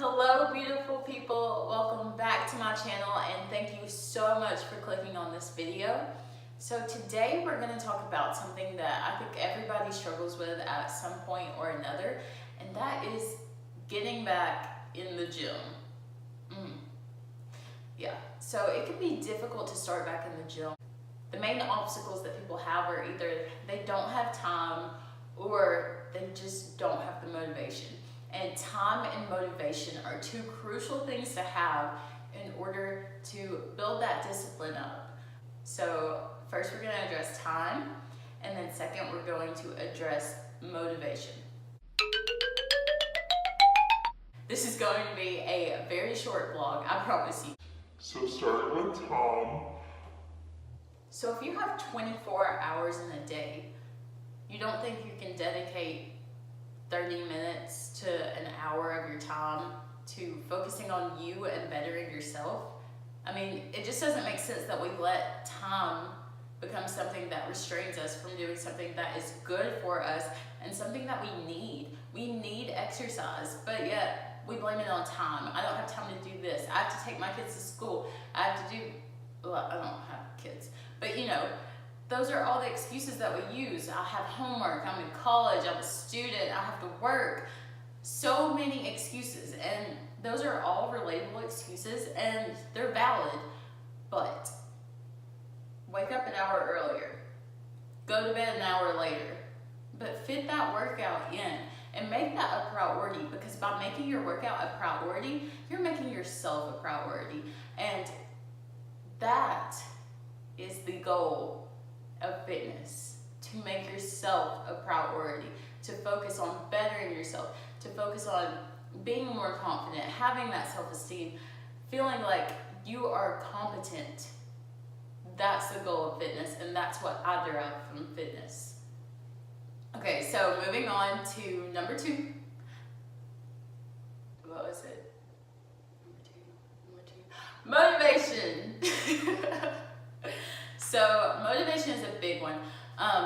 Hello beautiful people, welcome back to my channel and thank you so much for clicking on this video. So today we're going to talk about something that I think everybody struggles with at some point or another, and that is getting back in the gym. Yeah, so it can be difficult to start back in the gym. The main obstacles that people have are either they don't have time or they just don't have the motivation. And time and motivation are two crucial things to have in order to build that discipline up. So first we're going to address time, and then second we're going to address motivation. This is going to be a very short vlog, I promise you. So starting with Tom. So if you have 24 hours in a day, you don't think you can dedicate 30 minutes to an hour of your time to focusing on you and bettering yourself? I mean, it just doesn't make sense that we let time become something that restrains us from doing something that is good for us and something that we need. We need exercise, but yet we blame it on time. I don't have time to do this. I have to take my kids to school. I have to do, well, I don't have kids, but you know, those are all the excuses that we use. I have homework, I'm in college, I'm a student, I have to work. So many excuses, and those are all relatable excuses and they're valid, but wake up an hour earlier, go to bed an hour later, but fit that workout in and make that a priority, because by making your workout a priority, you're making yourself a priority, and that is the goal of fitness, to make yourself a priority, to focus on bettering yourself, to focus on being more confident, having that self-esteem, feeling like you are competent. That's the goal of fitness, and that's what I derive from fitness. Okay, so moving on to number two. What was it? Motivation. So motivation is a big one.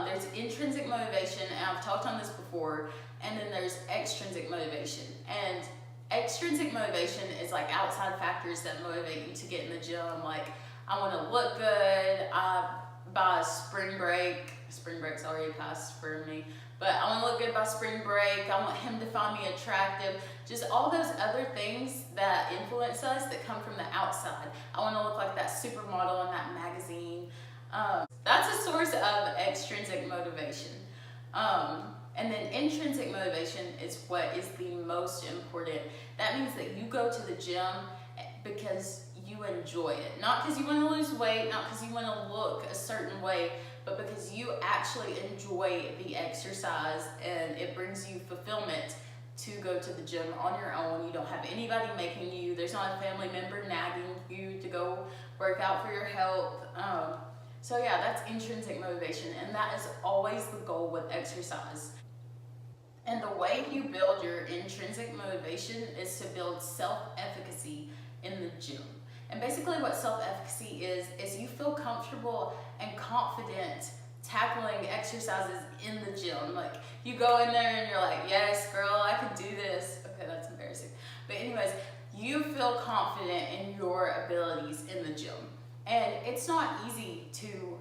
There's intrinsic motivation, and I've talked on this before, and then there's extrinsic motivation. And extrinsic motivation is like outside factors that motivate you to get in the gym. Like, I want to look good, by spring break's already passed for me, but I want to look good by spring break, I want him to find me attractive, just all those other things that influence us that come from the outside. I want to look like that supermodel in that magazine. That's a source of extrinsic motivation. And then intrinsic motivation is what is the most important. That means that you go to the gym because you enjoy it. Not because you want to lose weight, not because you want to look a certain way, but because you actually enjoy the exercise and it brings you fulfillment to go to the gym on your own. You don't have anybody making you. There's not a family member nagging you to go work out for your health. So yeah, that's intrinsic motivation, and that is always the goal with exercise. And the way you build your intrinsic motivation is to build self-efficacy in the gym. And basically what self-efficacy is you feel comfortable and confident tackling exercises in the gym. Like, you go in there and you're like, yes girl, I can do this. Okay, that's embarrassing. But anyways, you feel confident in your abilities in the gym. And it's not easy to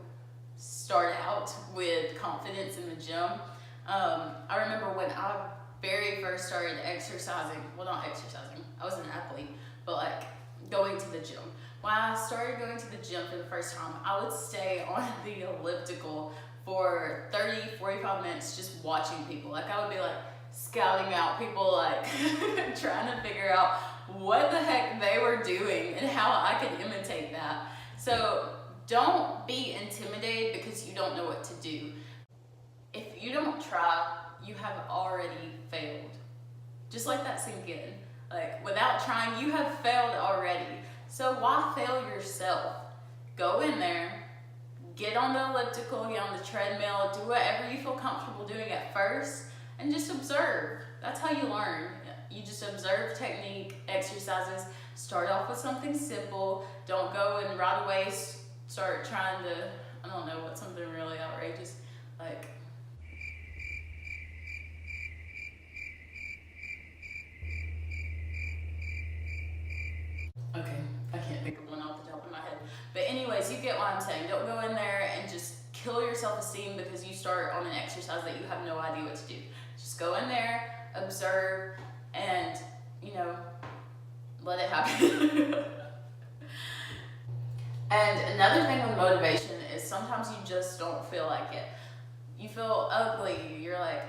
start out with confidence in the gym. I remember when I very first started exercising, well, not exercising, I was an athlete, but like going to the gym. When I started going to the gym for the first time, I would stay on the elliptical for 30, 45 minutes just watching people. Like, I would be like scouting out people, like trying to figure out what the heck they were doing and how I could imitate that. So don't be intimidated because you don't know what to do. If you don't try, you have already failed. Just let that sink in. Like, without trying, you have failed already. So why fail yourself? Go in there, get on the elliptical, get on the treadmill, do whatever you feel comfortable doing at first, and just observe. That's how you learn. You just observe technique, exercises, start off with something simple. Don't go and right away start trying to, I don't know, what something really outrageous, like anyways, you get what I'm saying. Don't go in there and just kill your self-esteem because you start on an exercise that you have no idea what to do. Just go in there, observe, and, you know, let it happen. And another thing with motivation is sometimes you just don't feel like it. You feel ugly. You're like,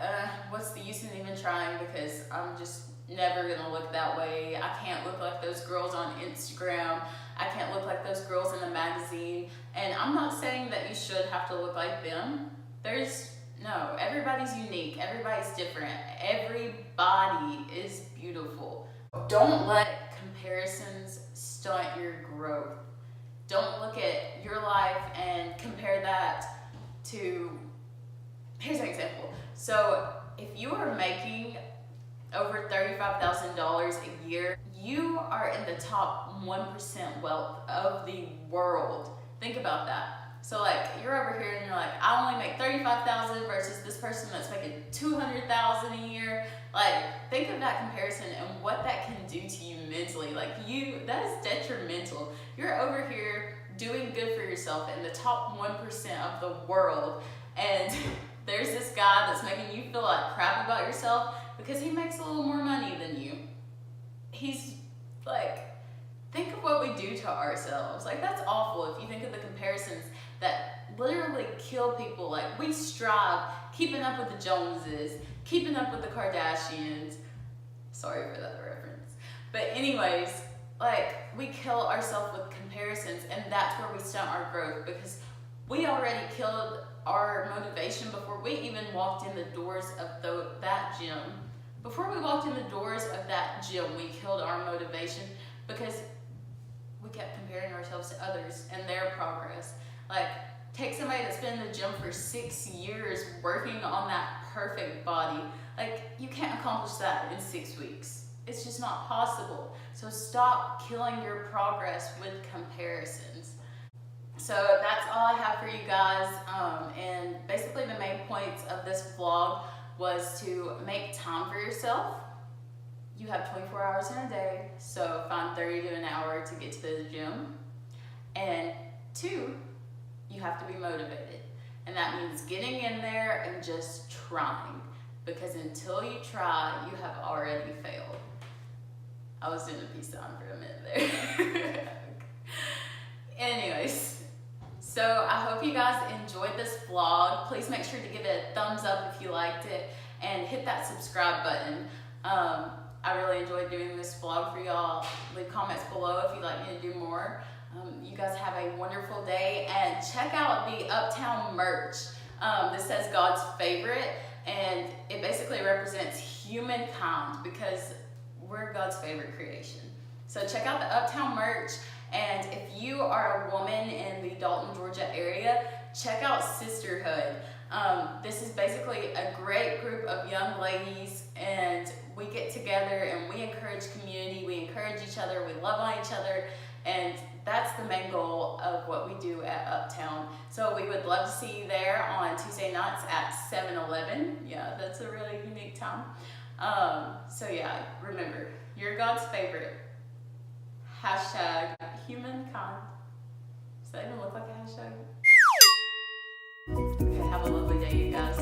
what's the use in even trying, because I'm just never gonna look that way. I can't look like those girls on Instagram. I can't look like those girls in the magazine. And I'm not saying that you should have to look like them. No, everybody's unique. Everybody's different. Everybody is beautiful. Don't let comparisons stunt your growth. Don't look at your life and compare that to, here's an example. So if you are making over $35,000 a year, you are in the top 1% wealth of the world. Think about that. So like, you're over here and you're like, I only make $35,000 versus this person that's making $200,000 a year. Like, think of that comparison and what that can do to you mentally. Like, that is detrimental. You're over here doing good for yourself in the top 1% of the world, and there's this guy that's making you feel like crap about yourself because he makes a little more money than you. He's like, think of what we do to ourselves. Like, that's awful if you think of the comparisons that literally kill people. Like, we strive, keeping up with the Joneses, keeping up with the Kardashians. Sorry for that reference. But anyways, like, we kill ourselves with comparisons, and that's where we stunt our growth, because we already killed our motivation before we even walked in the doors of that gym. Before we walked in the doors of that gym, we killed our motivation because we kept comparing ourselves to others and their progress. Like, take somebody that's been in the gym for 6 years working on that perfect body. Like, you can't accomplish that in 6 weeks. It's just not possible. So stop killing your progress with comparisons. So that's all I have for you guys. And basically the main points of this vlog was to make time for yourself. You have 24 hours in a day, so find 30 to an hour to get to the gym. And 2, you have to be motivated. And that means getting in there and just trying. Because until you try, you have already failed. I was doing a peace sign for a minute there. Anyways, so I hope you guys enjoyed this vlog. Please make sure to give it a thumbs up if you liked it, and hit that subscribe button. I really enjoyed doing this vlog for y'all. Leave comments below if you'd like me to do more. You guys have a wonderful day, and check out the Uptown merch. This says God's favorite, and it basically represents humankind because we're God's favorite creation. So check out the Uptown merch, and if you are a woman in the Dalton, Georgia area, check out Sisterhood. This is basically a great group of young ladies, and we get together and we encourage community, we encourage each other, we love on each other, and that's the main goal of what we do at Uptown. So we would love to see you there on Tuesday nights at 7-Eleven. Yeah, that's a really unique time. So yeah, remember, you're God's favorite. Hashtag humankind. Does that even look like a hashtag? Okay, have a lovely day, you guys.